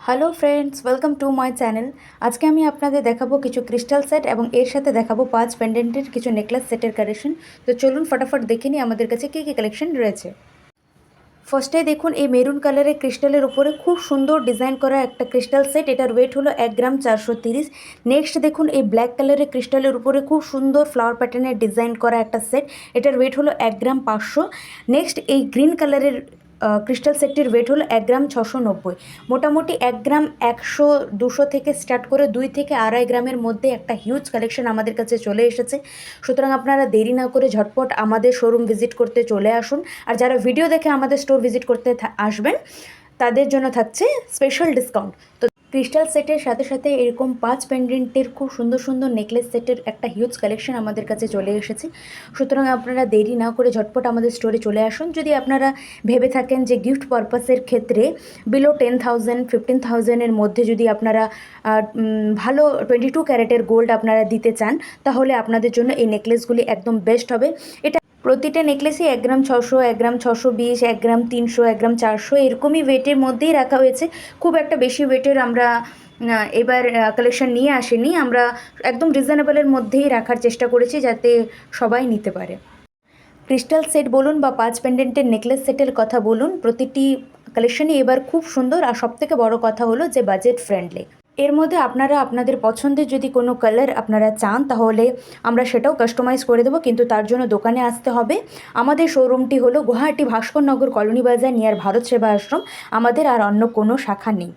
Hello friends, welcome to my channel. আজকে আমি আপনাদের দেখাবো কিছু ক্রিস্টাল সেট এবং এর সাথে দেখাবো 5 পেন্ডেন্টের কিছু নেকলেস সেটের কালেকশন। তো চলুন ফটাফট দেখে নিই আমাদের কাছে কী কী কালেকশন রয়েছে। ফার্স্টে দেখুন, এই মেরুন কালারের ক্রিস্টালের উপরে খুব সুন্দর ডিজাইন করা একটা ক্রিস্টাল সেট। এটার ওয়েট হলো 1 গ্রাম 430। নেক্সট দেখুন, এই ব্ল্যাক কালারের ক্রিস্টালের উপরে খুব সুন্দর ফ্লাওয়ার প্যাটার্নের ডিজাইন করা একটা সেট। এটার ওয়েট হলো 1 গ্রাম 500। নেক্সট এই গ্রিন কালারের ক্রিস্টাল সেটটির ওয়েট হলো 1 গ্রাম 690। মোটামুটি 1 গ্রাম 100 200 থেকে স্টার্ট করে 2 থেকে আড়াই গ্রামের মধ্যে একটা হিউজ কালেকশন আমাদের কাছে চলে এসেছে। সুতরাং আপনারা দেরি না করে ঝটপট আমাদের শোরুম ভিজিট করতে চলে আসুন। আর যারা ভিডিও দেখে আমাদের স্টোর ভিজিট করতে আসবেন, তাদের জন্য থাকছে স্পেশাল ডিসকাউন্ট। তো ক্রিস্টাল সেটের সাথে সাথে এরকম 5 পেন্ডেন্টের খুব সুন্দর সুন্দর নেকলেস সেটের একটা হিউজ কালেকশন আমাদের কাছে চলে এসেছে। সুতরাং আপনারা দেরি না করে ঝটপট আমাদের স্টোরে চলে আসুন। যদি আপনারা ভেবে থাকেন যে গিফট পারপাসের ক্ষেত্রে বিলো 10,000 15,000-এর মধ্যে যদি আপনারা ভালো 22 ক্যারেটের গোল্ড আপনারা দিতে চান, তাহলে আপনাদের জন্য এই নেকলেসগুলি একদম বেস্ট হবে। এটা প্রতিটা নেকলেসই 1 গ্রাম 600, 1 গ্রাম 620, 1 গ্রাম 300, 1 গ্রাম 400 এরকমই ওয়েটের মধ্যেই রাখা হয়েছে। খুব একটা বেশি ওয়েটের আমরা এবার কালেকশন নিয়ে আসিনি। আমরা একদম রিজনেবলের মধ্যেই রাখার চেষ্টা করেছি যাতে সবাই নিতে পারে। ক্রিস্টাল সেট বলুন বা 5 পেন্ডেন্টের নেকলেস সেটের কথা বলুন, প্রতিটি কালেকশনই এবার খুব সুন্দর। আর সবথেকে বড় কথা হলো যে বাজেট ফ্রেন্ডলি। এর মধ্যে আপনারা আপনাদের পছন্দের যদি কোনো কালার আপনারা চান, তাহলে আমরা সেটাও কাস্টমাইজ করে দেবো, কিন্তু তার জন্য দোকানে আসতে হবে। আমাদের শোরুমটি হলো গুয়াহাটি ভাস্করনগর কলোনি বাজার নিয়ার ভারত সেবা আশ্রম। আমাদের আর অন্য কোনো শাখা নেই।